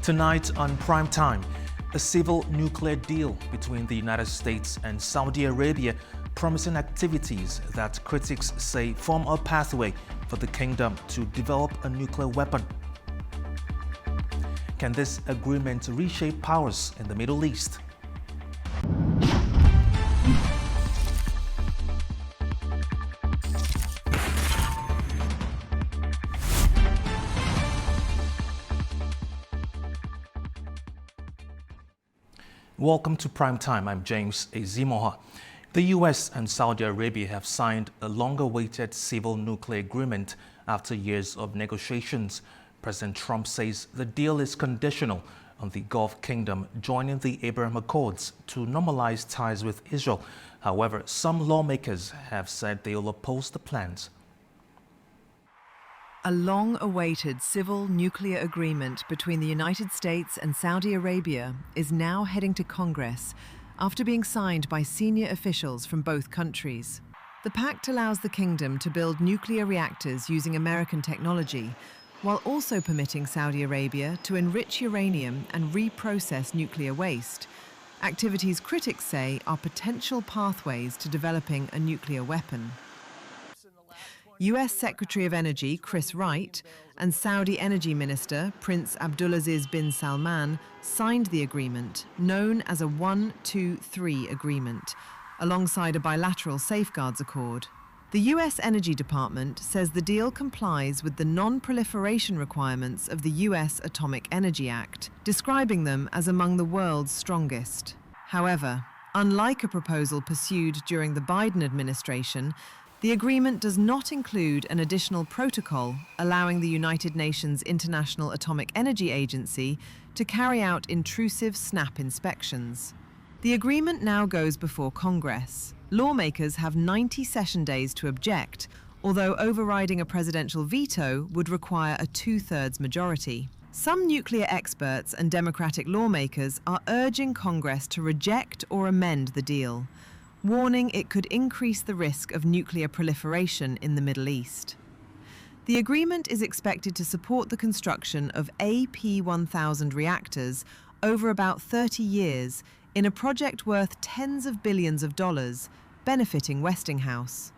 Tonight on Primetime, a civil nuclear deal between the United States and Saudi Arabia promising activities that critics say form a pathway for the kingdom to develop a nuclear weapon. Can this agreement reshape powers in the Middle East? Welcome to Primetime. I'm James Ezimoha. The US and Saudi Arabia have signed a long-awaited civil nuclear agreement after years of negotiations. President Trump says the deal is conditional on the Gulf Kingdom joining the Abraham Accords to normalize ties with Israel. However, some lawmakers have said they will oppose the plans. A long-awaited civil nuclear agreement between the United States and Saudi Arabia is now heading to Congress after being signed by senior officials from both countries. The pact allows the kingdom to build nuclear reactors using American technology, while also permitting Saudi Arabia to enrich uranium and reprocess nuclear waste, activities critics say are potential pathways to developing a nuclear weapon. US Secretary of Energy Chris Wright and Saudi Energy Minister Prince Abdulaziz bin Salman signed the agreement, known as a 1-2-3 agreement, alongside a bilateral safeguards accord. The US Energy Department says the deal complies with the non-proliferation requirements of the US Atomic Energy Act, describing them as among the world's strongest. However, unlike a proposal pursued during the Biden administration, the agreement does not include an additional protocol allowing the United Nations International Atomic Energy Agency to carry out intrusive snap inspections. The agreement now goes before Congress. Lawmakers have 90 session days to object, although overriding a presidential veto would require a two-thirds majority. Some nuclear experts and Democratic lawmakers are urging Congress to reject or amend the deal, warning it could increase the risk of nuclear proliferation in the Middle East. The agreement is expected to support the construction of AP1000 reactors over about 30 years in a project worth tens of billions of dollars, benefiting Westinghouse.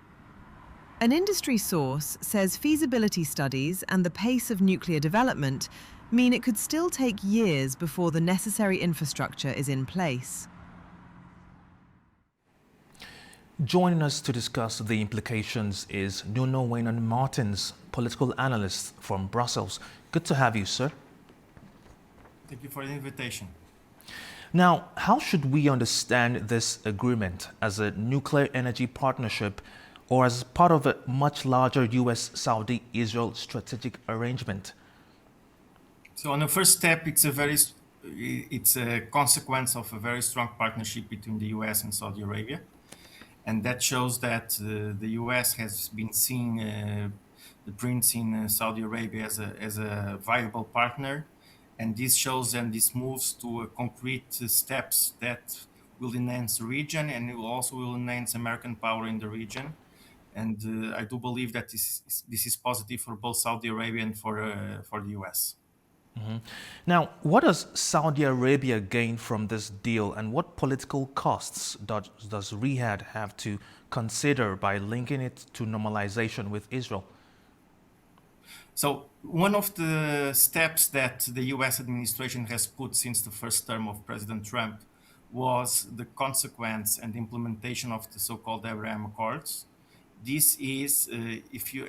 An industry source says feasibility studies and the pace of nuclear development mean it could still take years before the necessary infrastructure is in place. Joining us to discuss the implications is Nuno Waynon Martins, political analyst from Brussels. Good to have you, sir. Thank you for the invitation. Now, how should we understand this agreement? As a nuclear energy partnership or as part of a much larger US-Saudi-Israel strategic arrangement? So on the first step, it's a consequence of a very strong partnership between the US and Saudi Arabia. And that shows that the US has been seeing the prince in Saudi Arabia as a viable partner. And this shows and this moves to concrete steps that will enhance the region and it will enhance American power in the region. And I do believe that this is positive for both Saudi Arabia and for the US. Mm-hmm. Now, what does Saudi Arabia gain from this deal and what political costs does Riyadh have to consider by linking it to normalization with Israel? So one of the steps that the US administration has put since the first term of President Trump was the consequence and implementation of the so-called Abraham Accords. This is,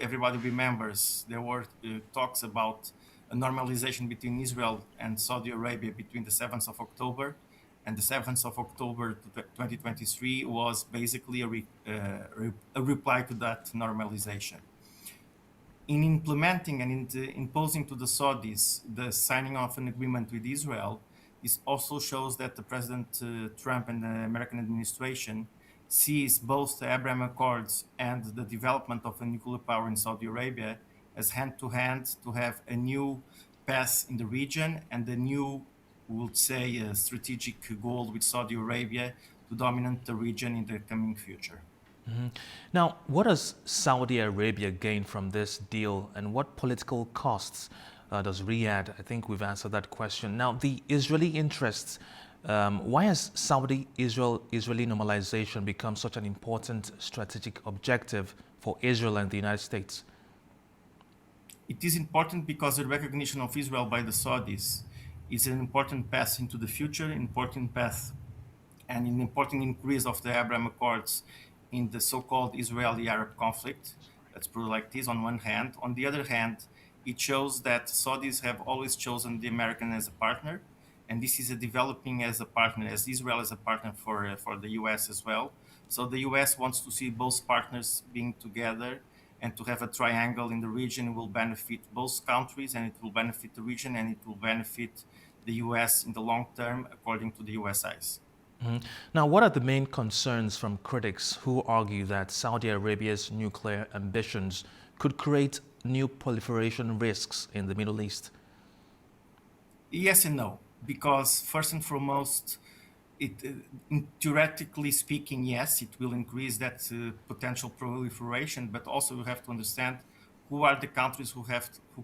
everybody remembers, there were talks about a normalization between Israel and Saudi Arabia between the 7th of October and the 7th of October 2023 was basically a reply to that normalization. In implementing and imposing to the Saudis the signing of an agreement with Israel, this also shows that the President Trump and the American administration sees both the Abraham Accords and the development of a nuclear power in Saudi Arabia as hand-to-hand to have a new path in the region and a new, we would say, strategic goal with Saudi Arabia to dominate the region in the coming future. Mm-hmm. Now, what does Saudi Arabia gain from this deal and what political costs does Riyadh? I think we've answered that question. Now, the Israeli interests. Why has Israeli normalization become such an important strategic objective for Israel and the United States? It is important because the recognition of Israel by the Saudis is an important path into the future, important path and an important increase of the Abraham Accords in the so-called Israeli-Arab conflict. Let's put it like this on one hand. On the other hand, it shows that Saudis have always chosen the American as a partner, and this is a developing as a partner, as Israel as a partner for the US as well. So the US wants to see both partners being together, and to have a triangle in the region will benefit both countries, and it will benefit the region, and it will benefit the US in the long term, according to the US eyes. Now, what are the main concerns from critics who argue that Saudi Arabia's nuclear ambitions could create new proliferation risks in the Middle East? Yes and no, because first and foremost, theoretically speaking, yes, it will increase that potential proliferation, but also we have to understand who are the countries who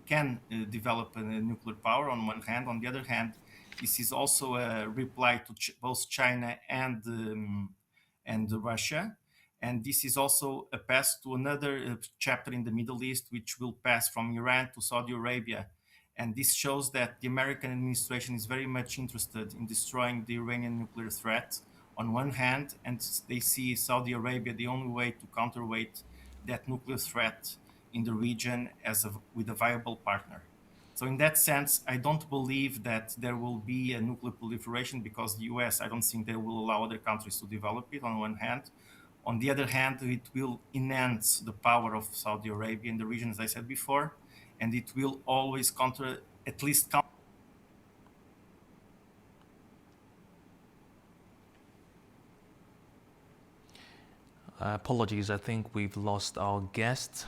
can develop a nuclear power on one hand. On the other hand, this is also a reply to both China and Russia. And this is also a path to another chapter in the Middle East, which will pass from Iran to Saudi Arabia. And this shows that the American administration is very much interested in destroying the Iranian nuclear threat on one hand, and they see Saudi Arabia the only way to counterweight that nuclear threat in the region with a viable partner. So in that sense, I don't believe that there will be a nuclear proliferation because the US, I don't think they will allow other countries to develop it on one hand. On the other hand, it will enhance the power of Saudi Arabia in the region, as I said before, and it will always at least counter. Apologies, I think we've lost our guest.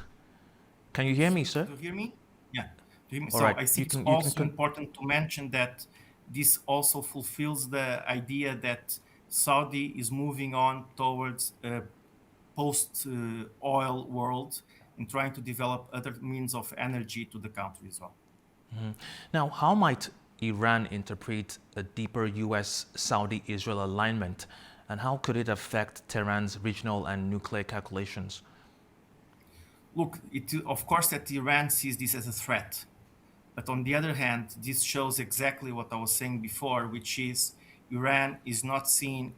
Can you hear me, sir? Do you hear me? Yeah. All So right. I think it's also important to mention that this also fulfills the idea that Saudi is moving on towards a post-oil world and trying to develop other means of energy to the country as well. Now, how might Iran interpret a deeper US-Saudi-Israel alignment, and how could it affect Tehran's regional and nuclear calculations? Look, of course that Iran sees this as a threat. But on the other hand, this shows exactly what I was saying before, which is Iran is not seen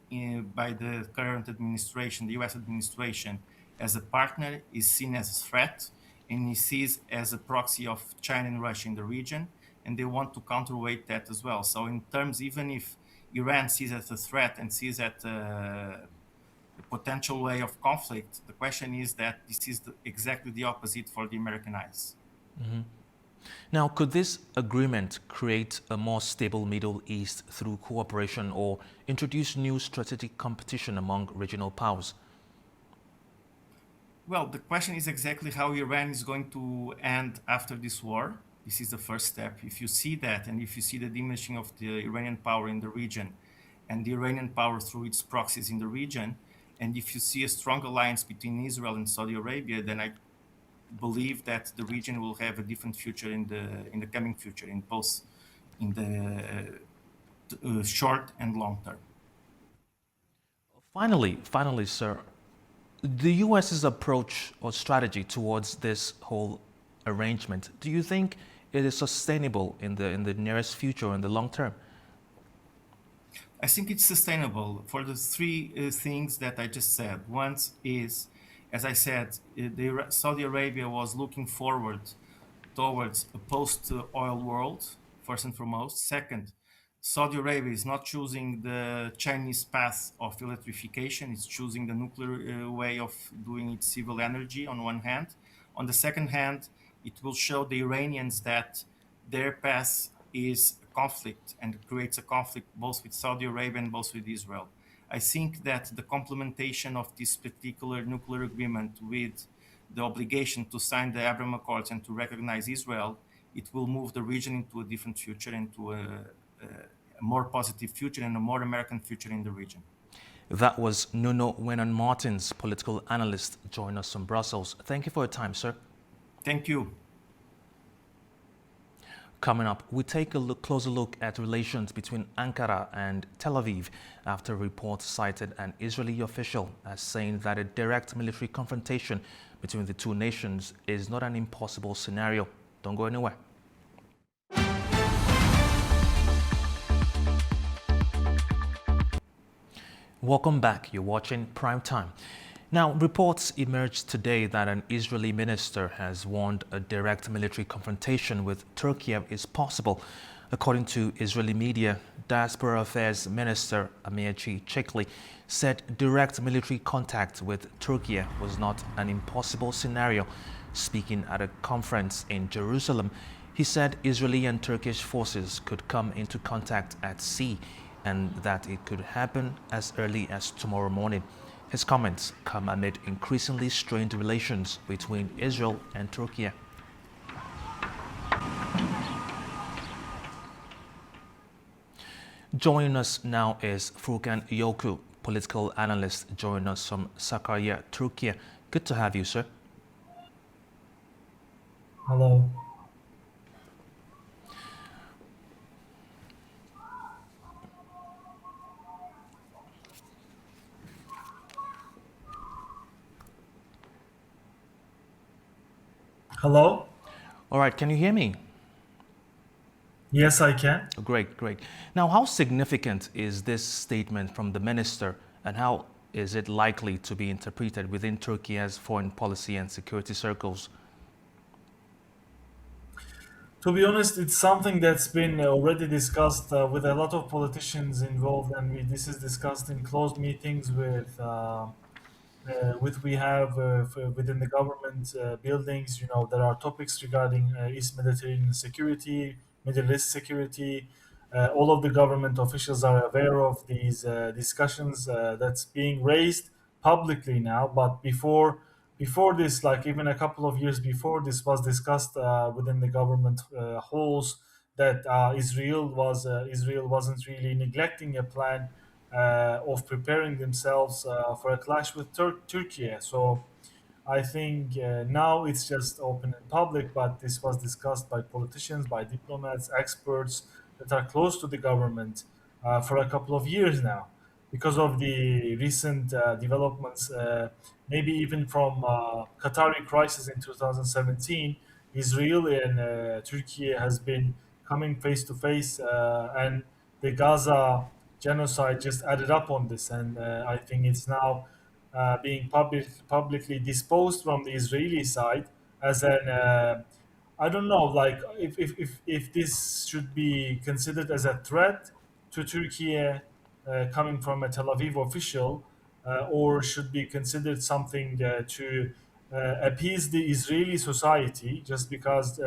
by the current administration, the US administration, as a partner, is seen as a threat, and is seen as a proxy of China and Russia in the region, and they want to counterweight that as well. So in terms, even if Iran sees it as a threat and sees it a potential way of conflict, the question is that this is exactly the opposite for the American eyes. Mm-hmm. Now, could this agreement create a more stable Middle East through cooperation or introduce new strategic competition among regional powers? Well, the question is exactly how Iran is going to end after this war. This is the first step. If you see that, and if you see the diminishing of the Iranian power in the region and the Iranian power through its proxies in the region, and if you see a strong alliance between Israel and Saudi Arabia, then I believe that the region will have a different future in the coming future, in both in the short and long term. Finally, sir, the US's approach or strategy towards this whole arrangement, do you think it is sustainable in the nearest future or in the long term? I think it's sustainable for the three things that I just said. One is, as I said, Saudi Arabia was looking forward towards a post-oil world, first and foremost. Second, Saudi Arabia is not choosing the Chinese path of electrification. It's choosing the nuclear way of doing its civil energy on one hand. On the second hand, it will show the Iranians that their path is a conflict and creates a conflict both with Saudi Arabia and both with Israel. I think that the complementation of this particular nuclear agreement with the obligation to sign the Abraham Accords and to recognize Israel, it will move the region into a different future, into a more positive future and a more American future in the region. That was Nuno Wenan Martins, political analyst, join us from Brussels. Thank you for your time, sir. Thank you. Coming up, we take a closer look at relations between Ankara and Tel Aviv after reports cited an Israeli official as saying that a direct military confrontation between the two nations is not an impossible scenario. Don't go anywhere. Welcome back. You're watching Primetime. Now, reports emerged today that an Israeli minister has warned a direct military confrontation with Turkey is possible. According to Israeli media, Diaspora Affairs Minister Amirchi Chekli said direct military contact with Turkey was not an impossible scenario. Speaking at a conference in Jerusalem, he said Israeli and Turkish forces could come into contact at sea and that it could happen as early as tomorrow morning. His comments come amid increasingly strained relations between Israel and Turkey. Joining us now is Furkan Yoku, political analyst, joining us from Sakarya, Turkey. Good to have you, sir. Hello. Hello? All right, can you hear me? Yes, I can. Great, great. Now, how significant is this statement from the minister, and how is it likely to be interpreted within Turkey's foreign policy and security circles? To be honest, it's something that's been already discussed with a lot of politicians involved, and this is discussed in closed meetings with we have within the government buildings. You know, there are topics regarding East Mediterranean security, Middle East security. All of the government officials are aware of these discussions that's being raised publicly now. But before this, like even a couple of years before, this was discussed within the government halls that Israel wasn't really neglecting a plan of preparing themselves for a clash with Turkey. So I think now it's just open and public, but this was discussed by politicians, by diplomats, experts that are close to the government for a couple of years now. Because of the recent developments, maybe even from Qatari crisis in 2017, Israel and Turkey has been coming face to face, and the Gaza genocide just added up on this, and I think it's now being publicly disposed from the Israeli side as an I don't know, like if this should be considered as a threat to Turkey coming from a Tel Aviv official, or should be considered something to appease the Israeli society, just because,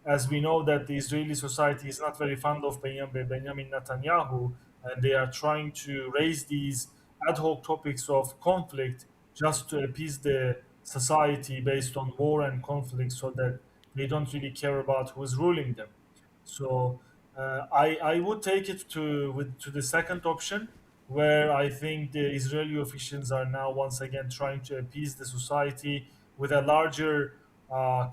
as we know, that the Israeli society is not very fond of Benjamin Netanyahu, and they are trying to raise these ad hoc topics of conflict just to appease the society based on war and conflict, so that they don't really care about who's ruling them. So I would take it to the second option, where I think the Israeli officials are now once again trying to appease the society with a larger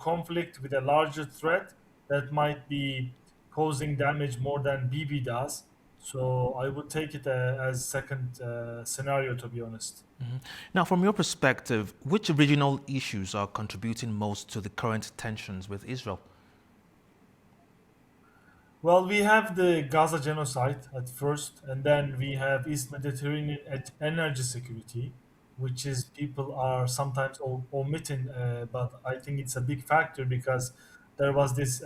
conflict, with a larger threat that might be causing damage more than Bibi does. So I would take it as second scenario, to be honest. Now, from your perspective, which regional issues are contributing most to the current tensions with Israel? Well, we have the Gaza genocide at first, and then we have East Mediterranean energy security, which is people are sometimes omitting, but I think it's a big factor because there was this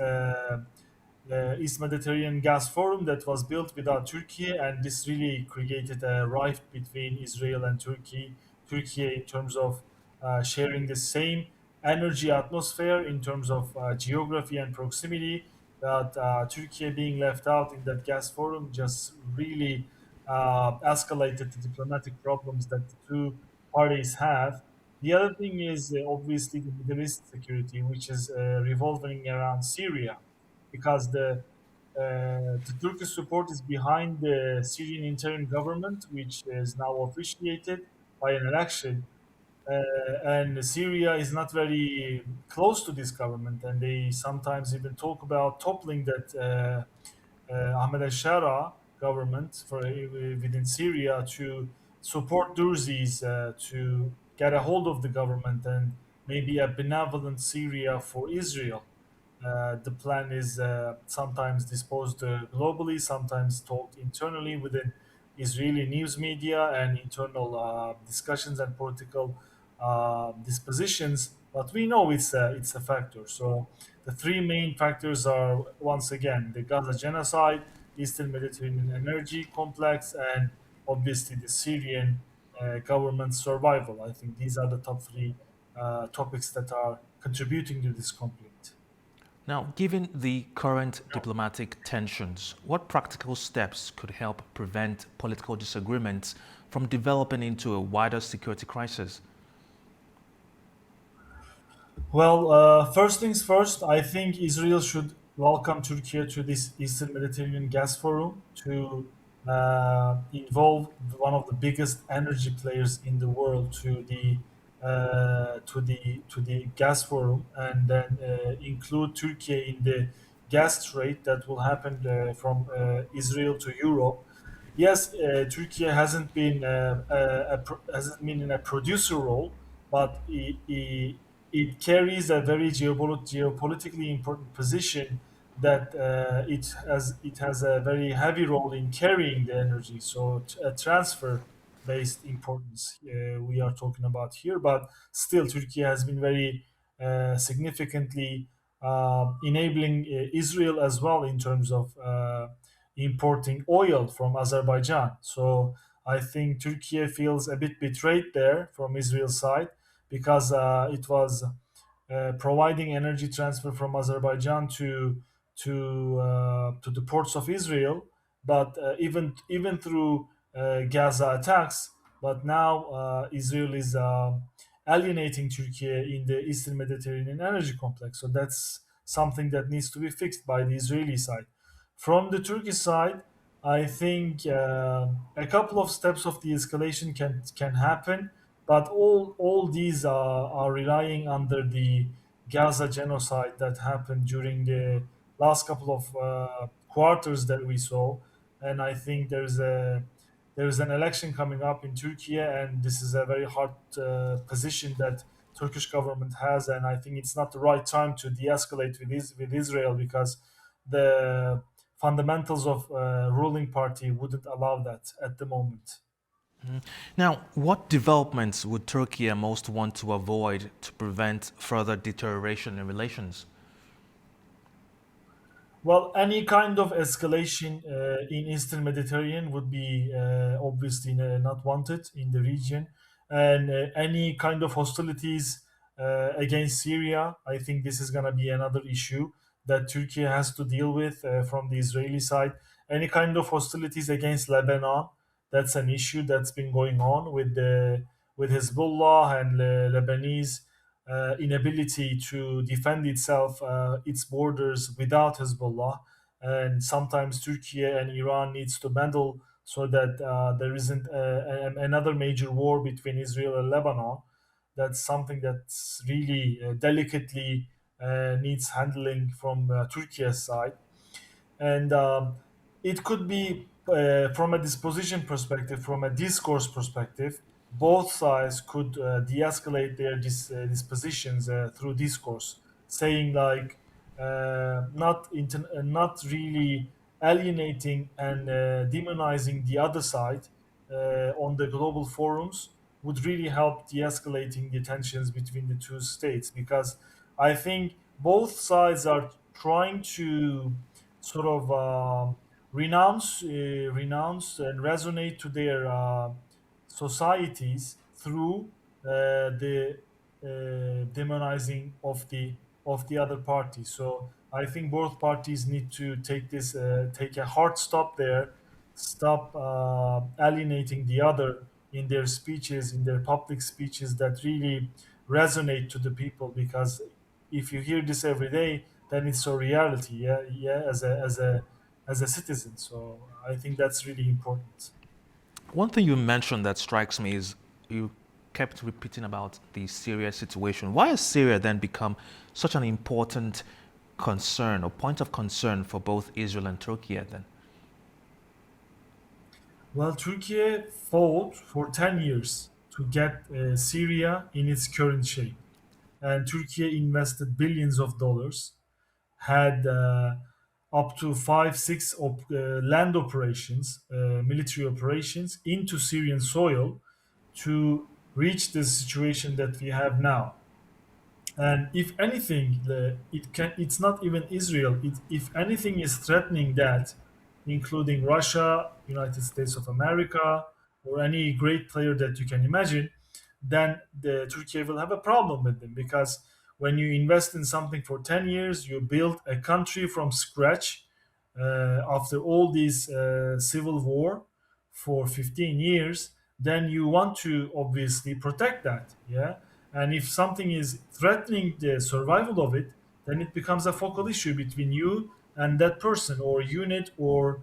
East Mediterranean gas forum that was built without Turkey, and this really created a rift between Israel and Turkey. Turkey, in terms of sharing the same energy atmosphere, in terms of geography and proximity, that Turkey being left out in that gas forum just really escalated the diplomatic problems that the two parties have. The other thing is obviously the Middle East security, which is revolving around Syria, because the Turkish support is behind the Syrian interim government, which is now officiated by an election. and Syria is not very close to this government, and they sometimes even talk about toppling that Ahmed al-Shara government within Syria to support Durzi's to get a hold of the government and maybe a benevolent Syria for Israel. The plan is sometimes disposed globally, sometimes talked internally within Israeli news media and internal discussions and political dispositions. But we know it's a factor. So the three main factors are once again the Gaza genocide, Eastern Mediterranean energy complex, and obviously the Syrian government survival. I think these are the top three topics that are contributing to this conflict. Now, given the current diplomatic tensions, what practical steps could help prevent political disagreements from developing into a wider security crisis? Well, first things first, I think Israel should welcome Turkey to this Eastern Mediterranean Gas Forum to involve one of the biggest energy players in the world to the gas forum, and then include Turkey in the gas trade that will happen from Israel to Europe. Yes, Turkey hasn't been in a producer role, but it carries a very geopolitically important position that it has a very heavy role in carrying the energy. So a transfer based importance we are talking about here, but still Turkey has been very significantly enabling Israel as well in terms of importing oil from Azerbaijan. So I think Turkey feels a bit betrayed there from Israel's side because it was providing energy transfer from Azerbaijan to the ports of Israel, but even through Gaza attacks. But now Israel is alienating Turkey in the Eastern Mediterranean energy complex. So that's something that needs to be fixed by the Israeli side. From the Turkish side, I think a couple of steps of de-escalation can happen, but all these are relying under the Gaza genocide that happened during the last couple of quarters that we saw, and I think there's an election coming up in Turkey, and this is a very hard position that Turkish government has, and I think it's not the right time to de-escalate with Israel because the fundamentals of ruling party wouldn't allow that at the moment. Now, what developments would Turkey most want to avoid to prevent further deterioration in relations? Well, any kind of escalation in Eastern Mediterranean would be obviously not wanted in the region, and any kind of hostilities against Syria, I think this is going to be another issue that Turkey has to deal with from the Israeli side. Any kind of hostilities against Lebanon, that's an issue that's been going on with Hezbollah and Lebanese inability to defend itself, its borders without Hezbollah, and sometimes Turkey and Iran needs to meddle so that there isn't another major war between Israel and Lebanon. That's something that's really delicately needs handling from Turkey's side, and it could be from a disposition perspective, from a discourse perspective, both sides could de-escalate their dispositions through discourse, saying like not really alienating and demonizing the other side on the global forums would really help de-escalating the tensions between the two states, because I think both sides are trying to sort of renounce and resonate to their societies through the demonizing of the other party. So I think both parties need to take a hard stop there, stop alienating the other in their speeches, in their public speeches that really resonate to the people. Because if you hear this every day, then it's a reality. Yeah, yeah, as a citizen. So I think that's really important. One thing you mentioned that strikes me is you kept repeating about the Syria situation. Why has Syria then become such an important concern or point of concern for both Israel and Turkey then? Well, Turkey fought for 10 years to get Syria in its current shape. And Turkey invested billions of dollars, had up to five, six land operations, military operations into Syrian soil to reach the situation that we have now. And if anything, it's not even Israel. If anything is threatening that, including Russia, United States of America, or any great player that you can imagine, then the Turkey will have a problem with them, because when you invest in something for 10 years, you build a country from scratch after all these civil war for 15 years, then you want to obviously protect that. Yeah. And if something is threatening the survival of it, then it becomes a focal issue between you and that person or unit or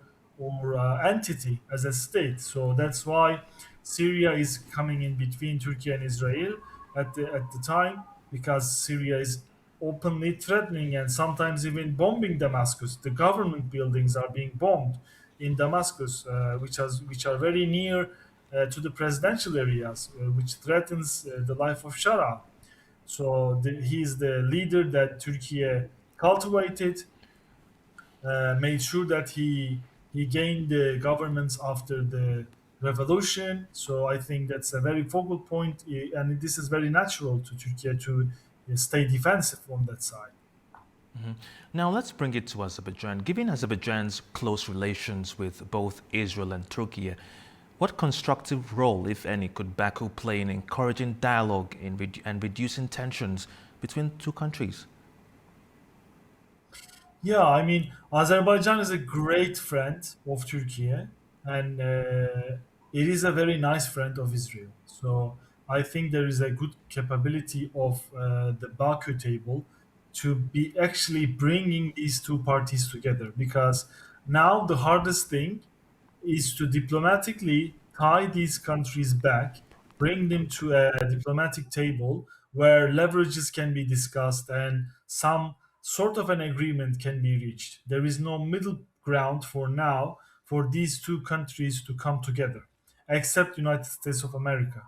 entity as a state. So that's why Syria is coming in between Turkey and Israel at the time, because Syria is openly threatening and sometimes even bombing Damascus. The government buildings are being bombed in Damascus, which are very near to the presidential areas, which threatens the life of Shara. So he is the leader that Turkey cultivated, made sure that he gained the governments after the revolution. So I think that's a very focal point, and this is very natural to Turkey to stay defensive on that side. Now let's bring it to Azerbaijan. Given Azerbaijan's close relations with both Israel and Turkey, what constructive role, if any, could Baku play in encouraging dialogue and reducing tensions between two countries? Yeah, I mean, Azerbaijan is a great friend of Turkey, and it is a very nice friend of Israel. So I think there is a good capability of the Baku table to be actually bringing these two parties together, because now the hardest thing is to diplomatically tie these countries back, bring them to a diplomatic table where leverages can be discussed and some sort of an agreement can be reached. There is no middle ground for now for these two countries to come together, except United States of America.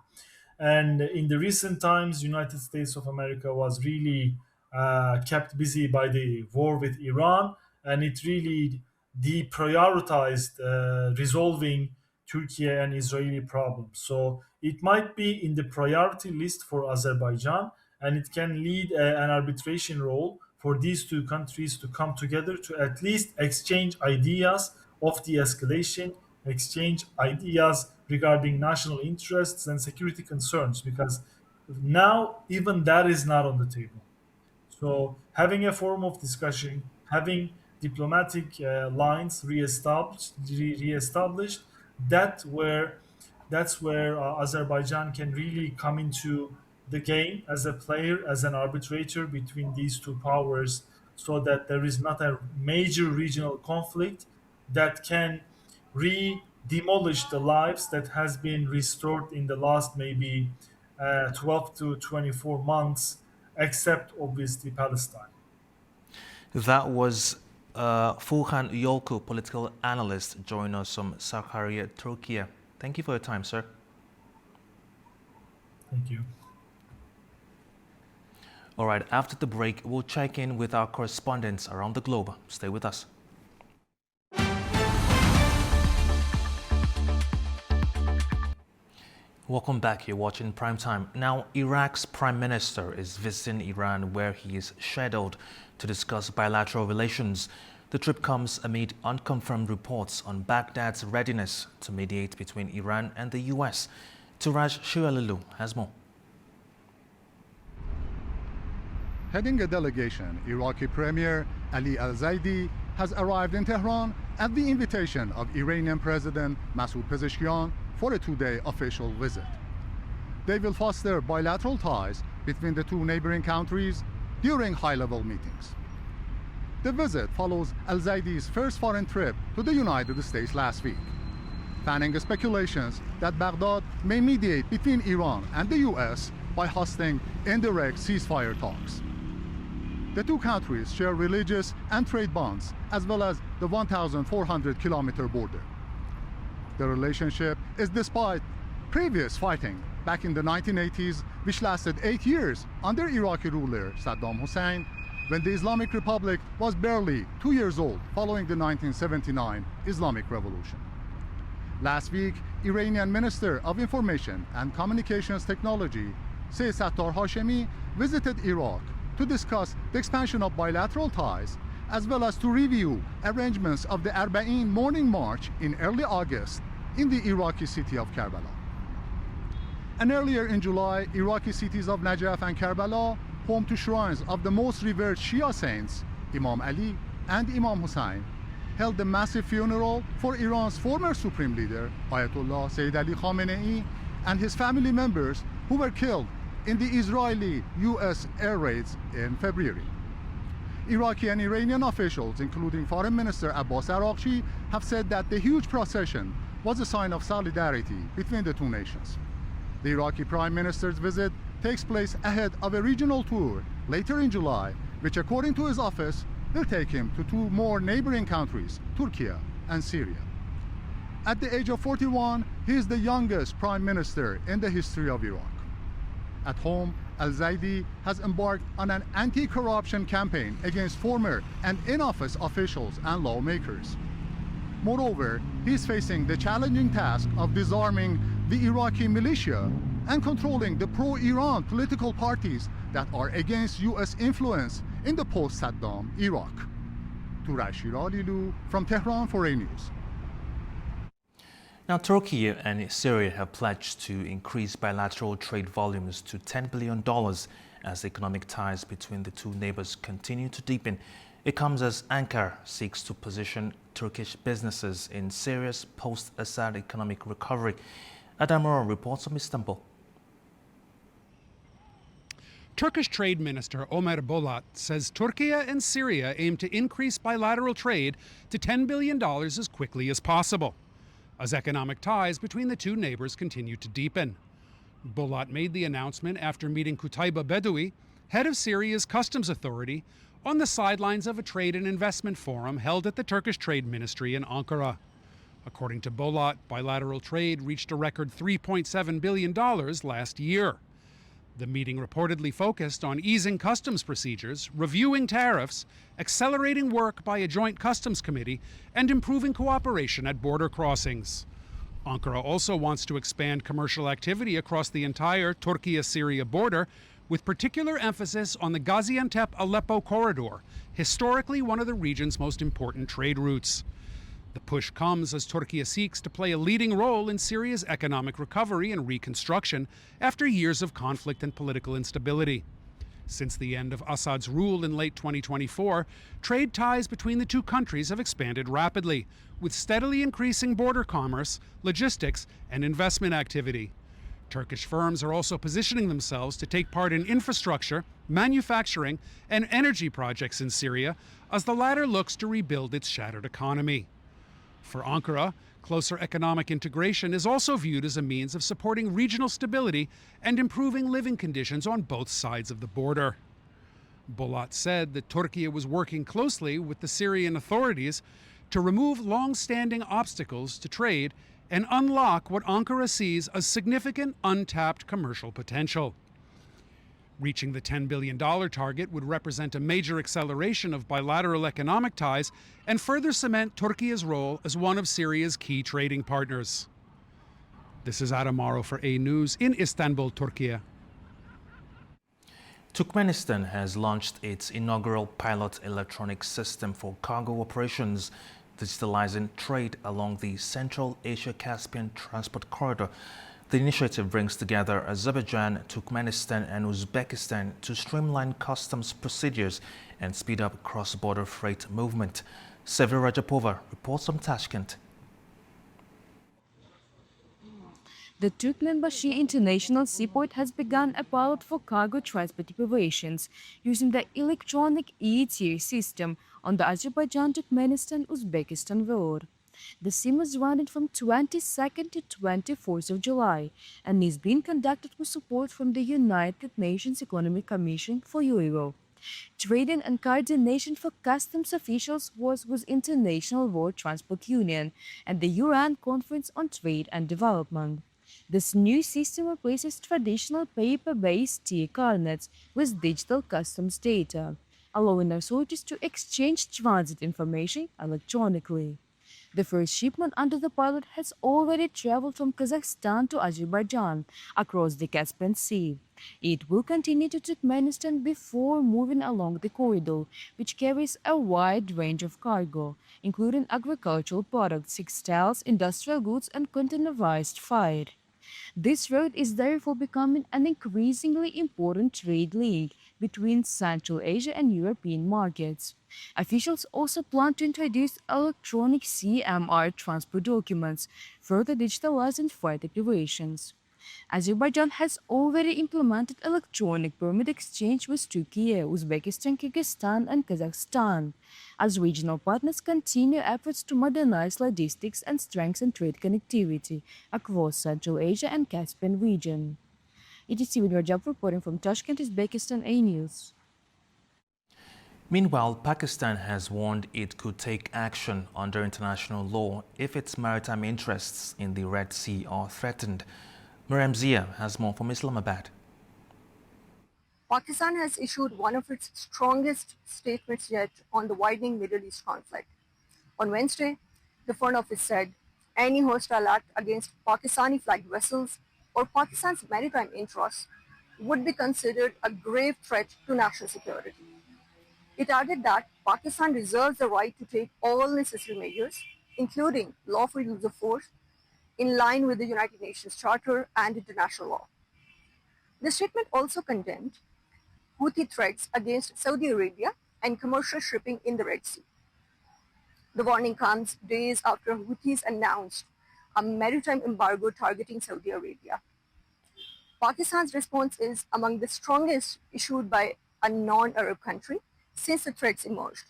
And in the recent times, United States of America was really kept busy by the war with Iran, and it really deprioritized resolving Turkey and Israeli problems. So it might be in the priority list for Azerbaijan, and it can lead an arbitration role for these two countries to come together to at least exchange ideas of de-escalation, exchange ideas regarding national interests and security concerns, because now even that is not on the table. So having a forum of discussion, having diplomatic lines reestablished, that where that's where Azerbaijan can really come into the game as a player, as an arbitrator between these two powers, so that there is not a major regional conflict that can demolish the lives that has been restored in the last maybe 12 to 24 months, except obviously Palestine. That was Furkan Yolku, political analyst, joining us from Sakarya, Turkey. Thank you for your time, sir. Thank you. All right, after the break, we'll check in with our correspondents around the globe. Stay with us. Welcome back. You're watching Primetime. Now, Iraq's prime minister is visiting Iran, where he is scheduled to discuss bilateral relations. The trip comes amid unconfirmed reports on Baghdad's readiness to mediate between Iran and the U.S. Turaj Shiralilu has more. Heading a delegation, Iraqi Premier Ali al-Zaidi has arrived in Tehran at the invitation of Iranian President Masoud Pezeshkian for a two-day official visit. They will foster bilateral ties between the two neighboring countries during high-level meetings. The visit follows al-Zaidi's first foreign trip to the United States last week. fanning speculations that Baghdad may mediate between Iran and the US by hosting indirect ceasefire talks. The two countries share religious and trade bonds, as well as the 1,400-kilometer border. The relationship is despite previous fighting back in the 1980s, which lasted 8 years under Iraqi ruler Saddam Hussein, when the Islamic Republic was barely 2 years old following the 1979 Islamic Revolution. Last week, Iranian Minister of Information and Communications Technology, Sayyid Sattar Hashemi, visited Iraq to discuss the expansion of bilateral ties, as well as to review arrangements of the Arba'in Morning March in early August in the Iraqi city of Karbala. And earlier in July, Iraqi cities of Najaf and Karbala, home to shrines of the most revered Shia saints, Imam Ali and Imam Hussein, held a massive funeral for Iran's former supreme leader, Ayatollah Sayyid Ali Khamenei, and his family members who were killed in the Israeli-US air raids in February. Iraqi and Iranian officials, including Foreign Minister Abbas Araghchi, have said that the huge procession was a sign of solidarity between the two nations. The Iraqi Prime Minister's visit takes place ahead of a regional tour later in July, which according to his office will take him to two more neighboring countries, Turkey and Syria. At the age of 41, he is the youngest prime minister in the history of Iraq. At home, Al-Zaidi has embarked on an anti-corruption campaign against former and in-office officials and lawmakers. Moreover, he is facing the challenging task of disarming the Iraqi militia and controlling the pro-Iran political parties that are against US influence in the post-Saddam Iraq. Turashir Alilu from Tehran for A News. Now, Turkey and Syria have pledged to increase bilateral trade volumes to $10 billion as economic ties between the two neighbors continue to deepen. It comes as Ankara seeks to position Turkish businesses in Syria's post-Assad economic recovery. Adamur reports from Istanbul. Turkish Trade Minister Ömer Bolat says Turkey and Syria aim to increase bilateral trade to $10 billion as quickly as possible, as economic ties between the two neighbors continue to deepen. Bolat made the announcement after meeting Qutayba Bedoui, head of Syria's customs authority, on the sidelines of a trade and investment forum held at the Turkish Trade Ministry in Ankara. According to Bolat, bilateral trade reached a record $3.7 billion last year. The meeting reportedly focused on easing customs procedures, reviewing tariffs, accelerating work by a joint customs committee, and improving cooperation at border crossings. Ankara also wants to expand commercial activity across the entire Turkey-Syria border, with particular emphasis on the Gaziantep-Aleppo corridor, historically one of the region's most important trade routes. The push comes as Turkey seeks to play a leading role in Syria's economic recovery and reconstruction after years of conflict and political instability. Since the end of Assad's rule in late 2024, trade ties between the two countries have expanded rapidly, with steadily increasing border commerce, logistics, and investment activity. Turkish firms are also positioning themselves to take part in infrastructure, manufacturing, and energy projects in Syria as the latter looks to rebuild its shattered economy. For Ankara, closer economic integration is also viewed as a means of supporting regional stability and improving living conditions on both sides of the border. Bolat said that Turkey was working closely with the Syrian authorities to remove long-standing obstacles to trade and unlock what Ankara sees as significant untapped commercial potential. Reaching the $10 billion target would represent a major acceleration of bilateral economic ties and further cement Turkey's role as one of Syria's key trading partners. This is Adamaro for A News in Istanbul, Turkey. Turkmenistan has launched its inaugural pilot electronic system for cargo operations, digitalizing trade along the Central Asia-Caspian transport corridor. The initiative brings together Azerbaijan, Turkmenistan, and Uzbekistan to streamline customs procedures and speed up cross-border freight movement. Severa Rajapova reports from Tashkent. The Turkmenbashi International Seaport has begun a pilot for cargo transport operations using the electronic EET system on the Azerbaijan-Turkmenistan-Uzbekistan road. The sim was running from 22nd to 24th of July and is being conducted with support from the United Nations Economic Commission for Euro. Trading and coordination for customs officials was with International Road Transport Union and the UN Conference on Trade and Development. This new system replaces traditional paper-based T-carnets with digital customs data, allowing authorities to exchange transit information electronically. The first shipment under the pilot has already traveled from Kazakhstan to Azerbaijan across the Caspian Sea. It will continue to Turkmenistan before moving along the corridor, which carries a wide range of cargo, including agricultural products, textiles, industrial goods, and containerized freight. This road is therefore becoming an increasingly important trade link between Central Asia and European markets. Officials also plan to introduce electronic CMR transport documents, further digitalizing freight declarations. Azerbaijan has already implemented electronic permit exchange with Turkey, Uzbekistan, Kyrgyzstan, and Kazakhstan, as regional partners continue efforts to modernize logistics and strengthen trade connectivity across Central Asia and Caspian region. It is Sivin Rajab reporting from Tashkent, Uzbekistan A News. Meanwhile, Pakistan has warned it could take action under international law if its maritime interests in the Red Sea are threatened. Mariam Zia has more from Islamabad. Pakistan has issued one of its strongest statements yet on the widening Middle East conflict. On Wednesday, the Foreign Office said any hostile act against Pakistani flagged vessels or Pakistan's maritime interests would be considered a grave threat to national security. It added that Pakistan reserves the right to take all necessary measures, including lawful use of force, in line with the United Nations Charter and international law. The statement also condemned Houthi threats against Saudi Arabia and commercial shipping in the Red Sea. The warning comes days after Houthis announced a maritime embargo targeting Saudi Arabia. Pakistan's response is among the strongest issued by a non-Arab country since the threats emerged.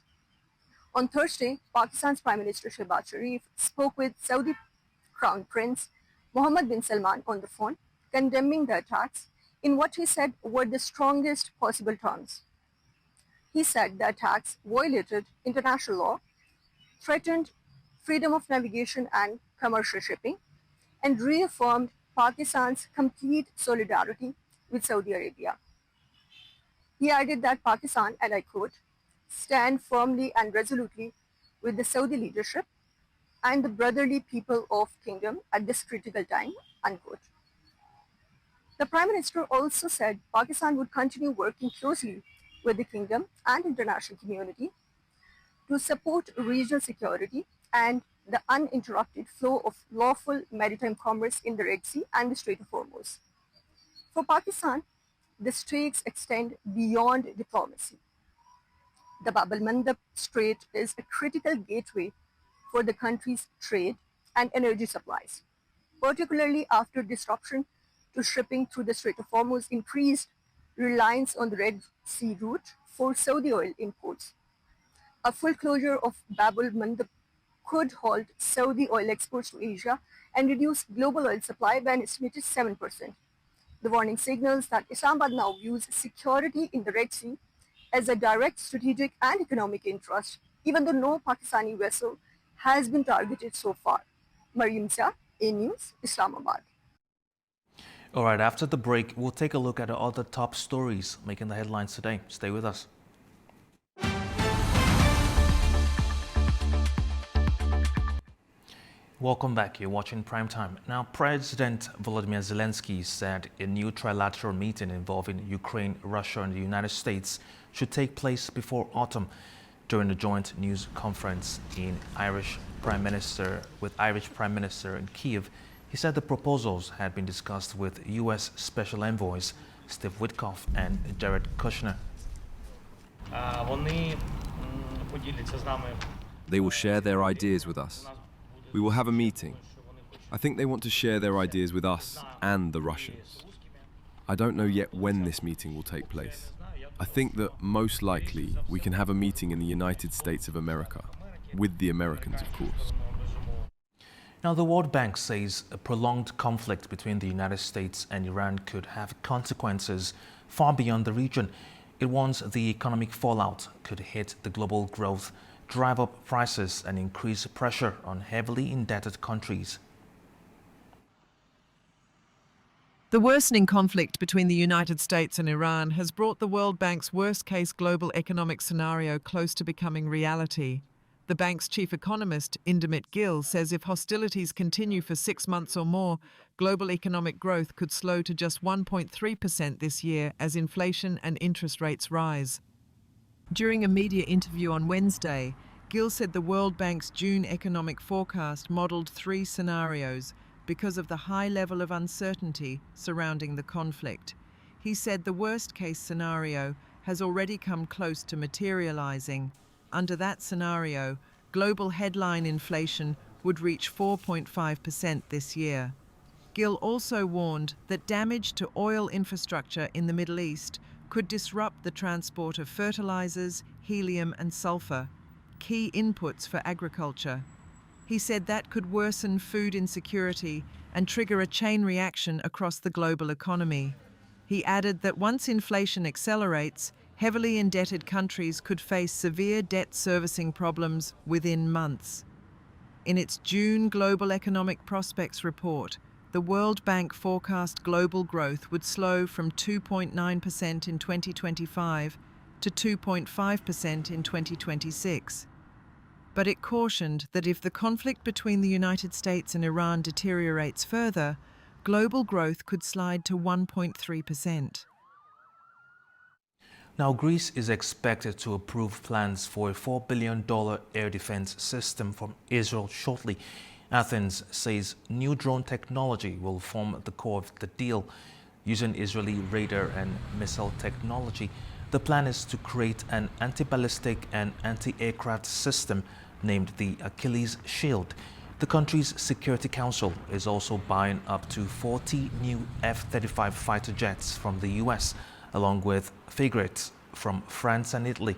On Thursday, Pakistan's Prime Minister Shehbaz Sharif spoke with Saudi Crown Prince Mohammed bin Salman on the phone, condemning the attacks in what he said were the strongest possible terms. He said the attacks violated international law, threatened freedom of navigation and commercial shipping, and reaffirmed Pakistan's complete solidarity with Saudi Arabia. He added that Pakistan, and I quote, stand firmly and resolutely with the Saudi leadership and the brotherly people of Kingdom at this critical time, unquote. The Prime Minister also said Pakistan would continue working closely with the Kingdom and international community to support regional security and the uninterrupted flow of lawful maritime commerce in the Red Sea and the Strait of Hormuz. For Pakistan, the stakes extend beyond diplomacy. The Bab el-Mandab Strait is a critical gateway for the country's trade and energy supplies, particularly after disruption to shipping through the Strait of Hormuz increased reliance on the Red Sea route for Saudi oil imports. A full closure of Bab el-Mandab could halt Saudi oil exports to Asia and reduce global oil supply by an estimated 7%. The warning signals that Islamabad now views security in the Red Sea as a direct strategic and economic interest, even though no Pakistani vessel has been targeted so far. Mariam Zia, A News, Islamabad. All right, after the break, we'll take a look at the other top stories making the headlines today. Stay with us. Welcome back. You're watching Primetime. Now, President Volodymyr Zelensky said a new trilateral meeting involving Ukraine, Russia, and the United States should take place before autumn. During a joint news conference with Irish Prime Minister in Kyiv, he said the proposals had been discussed with U.S. Special Envoys Steve Witkoff and Jared Kushner. They will share their ideas with us. We will have a meeting. I think they want to share their ideas with us and the Russians. I don't know yet when this meeting will take place. I think that most likely we can have a meeting in the United States of America, with the Americans, of course. Now, the World Bank says a prolonged conflict between the United States and Iran could have consequences far beyond the region. It warns the economic fallout could hit the global growth, drive up prices, and increase pressure on heavily indebted countries. The worsening conflict between the United States and Iran has brought the World Bank's worst-case global economic scenario close to becoming reality. The bank's chief economist, Indamit Gill, says if hostilities continue for 6 months or more, global economic growth could slow to just 1.3% this year as inflation and interest rates rise. During a media interview on Wednesday, Gill said the World Bank's June economic forecast modelled 3 scenarios because of the high level of uncertainty surrounding the conflict. He said the worst-case scenario has already come close to materialising. Under that scenario, global headline inflation would reach 4.5% this year. Gill also warned that damage to oil infrastructure in the Middle East could disrupt the transport of fertilizers, helium and sulfur, key inputs for agriculture. He said that could worsen food insecurity and trigger a chain reaction across the global economy. He added that once inflation accelerates, heavily indebted countries could face severe debt servicing problems within months. In its June Global Economic Prospects report, the World Bank forecast global growth would slow from 2.9% in 2025 to 2.5% in 2026. But it cautioned that if the conflict between the United States and Iran deteriorates further, global growth could slide to 1.3%. Now, Greece is expected to approve plans for a $4 billion air defense system from Israel shortly. Athens says new drone technology will form the core of the deal. Using Israeli radar and missile technology, the plan is to create an anti-ballistic and anti-aircraft system named the Achilles Shield. The country's Security Council is also buying up to 40 new F-35 fighter jets from the US, along with frigates from France and Italy.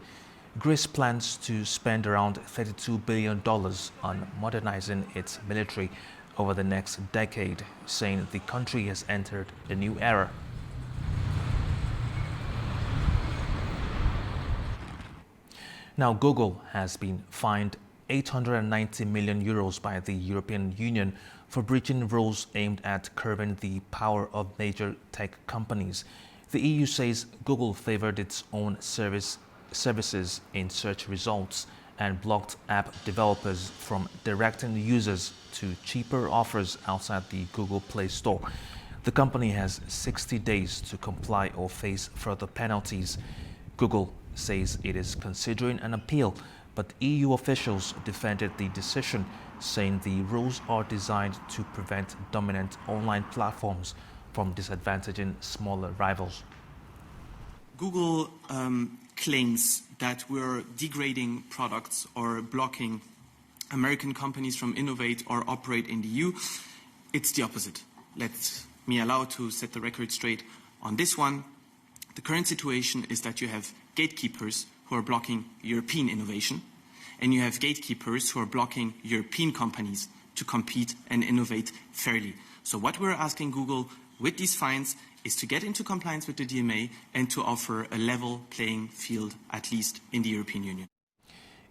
Greece plans to spend around $32 billion on modernizing its military over the next decade, saying the country has entered a new era. Now, Google has been fined 890 million euros by the European Union for breaching rules aimed at curbing the power of major tech companies. The EU says Google favored its own services in search results and blocked app developers from directing users to cheaper offers outside the Google Play Store. The company has 60 days to comply or face further penalties. Google says it is considering an appeal, but EU officials defended the decision, saying the rules are designed to prevent dominant online platforms from disadvantaging smaller rivals. Google claims that we're degrading products or blocking American companies from innovate or operate in the EU. It's the opposite. Let me allow to set the record straight on this one. The current situation is that you have gatekeepers who are blocking European innovation, and you have gatekeepers who are blocking European companies to compete and innovate fairly. So what we're asking Google with these fines is to get into compliance with the DMA and to offer a level playing field, at least in the European Union.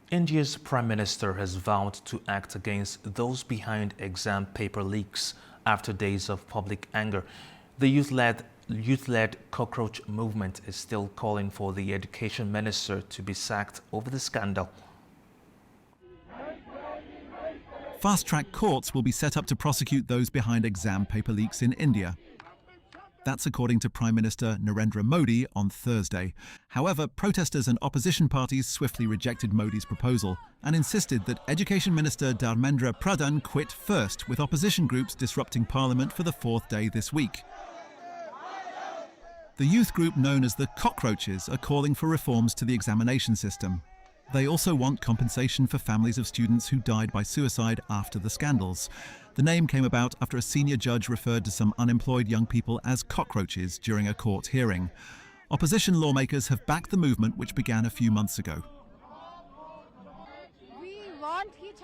India's Prime Minister has vowed to act against those behind exam paper leaks after days of public anger. The youth-led cockroach movement is still calling for the education minister to be sacked over the scandal. Fast-track courts will be set up to prosecute those behind exam paper leaks in India. That's according to Prime Minister Narendra Modi on Thursday. However, protesters and opposition parties swiftly rejected Modi's proposal and insisted that Education Minister Dharmendra Pradhan quit first, with opposition groups disrupting Parliament for the 4th day this week. The youth group known as the Cockroaches are calling for reforms to the examination system. They also want compensation for families of students who died by suicide after the scandals. The name came about after a senior judge referred to some unemployed young people as cockroaches during a court hearing. Opposition lawmakers have backed the movement, which began a few months ago. We want each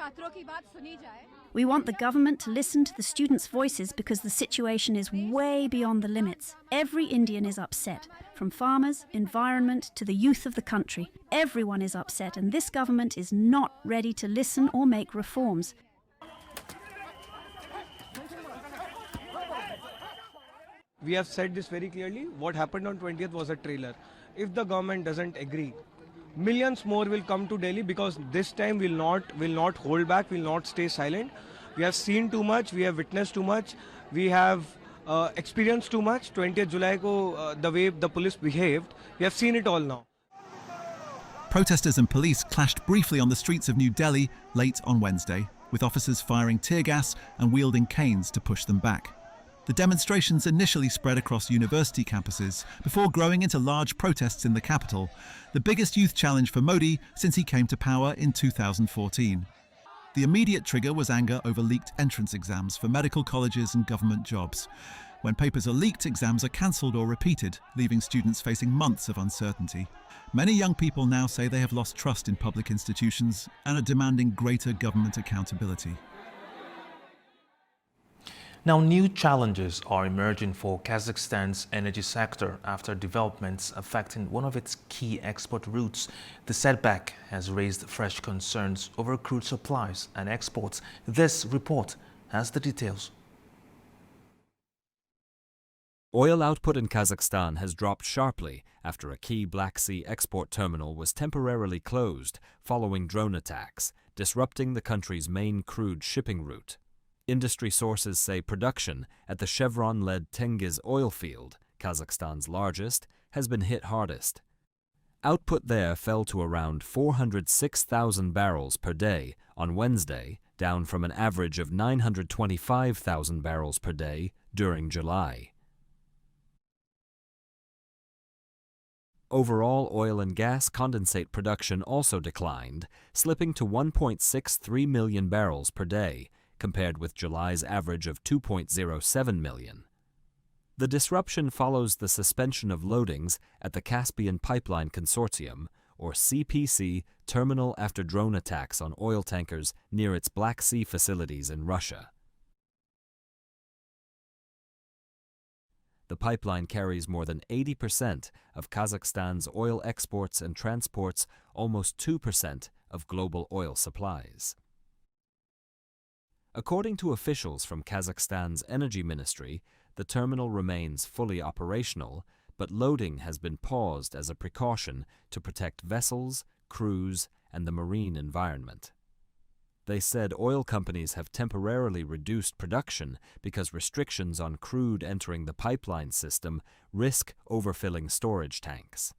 We want the government to listen to the students' voices because the situation is way beyond the limits. Every Indian is upset, from farmers, environment to the youth of the country. Everyone is upset, and this government is not ready to listen or make reforms. We have said this very clearly. What happened on 20th was a trailer. If the government doesn't agree, millions more will come to Delhi, because this time will not hold back, will not stay silent. We have seen too much, we have witnessed too much, we have experienced too much. 20th July ko the way the police behaved, we have seen it all now. Protesters and police clashed briefly on the streets of New Delhi late on Wednesday, with officers firing tear gas and wielding canes to push them back. The demonstrations initially spread across university campuses before growing into large protests in the capital, the biggest youth challenge for Modi since he came to power in 2014. The immediate trigger was anger over leaked entrance exams for medical colleges and government jobs. When papers are leaked, exams are cancelled or repeated, leaving students facing months of uncertainty. Many young people now say they have lost trust in public institutions and are demanding greater government accountability. Now, new challenges are emerging for Kazakhstan's energy sector after developments affecting one of its key export routes. The setback has raised fresh concerns over crude supplies and exports. This report has the details. Oil output in Kazakhstan has dropped sharply after a key Black Sea export terminal was temporarily closed following drone attacks, disrupting the country's main crude shipping route. Industry sources say production at the Chevron-led Tengiz oil field, Kazakhstan's largest, has been hit hardest. Output there fell to around 406,000 barrels per day on Wednesday, down from an average of 925,000 barrels per day during July. Overall oil and gas condensate production also declined, slipping to 1.63 million barrels per day, compared with July's average of 2.07 million. The disruption follows the suspension of loadings at the Caspian Pipeline Consortium, or CPC, terminal after drone attacks on oil tankers near its Black Sea facilities in Russia. The pipeline carries more than 80% of Kazakhstan's oil exports and transports almost 2% of global oil supplies. According to officials from Kazakhstan's energy ministry, the terminal remains fully operational, but loading has been paused as a precaution to protect vessels, crews, and the marine environment. They said oil companies have temporarily reduced production because restrictions on crude entering the pipeline system risk overfilling storage tanks.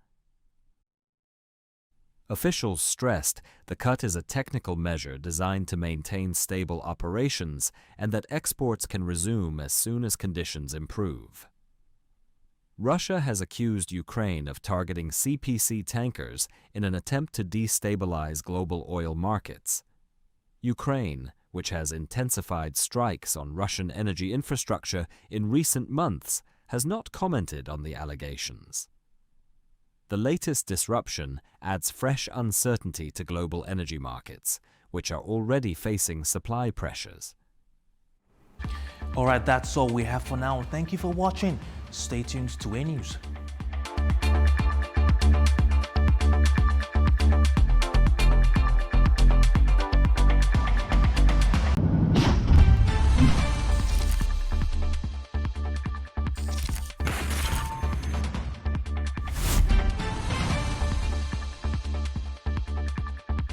Officials stressed the cut is a technical measure designed to maintain stable operations and that exports can resume as soon as conditions improve. Russia has accused Ukraine of targeting CPC tankers in an attempt to destabilize global oil markets. Ukraine, which has intensified strikes on Russian energy infrastructure in recent months, has not commented on the allegations. The latest disruption adds fresh uncertainty to global energy markets, which are already facing supply pressures. All right, that's all we have for now. Thank you for watching. Stay tuned to A News.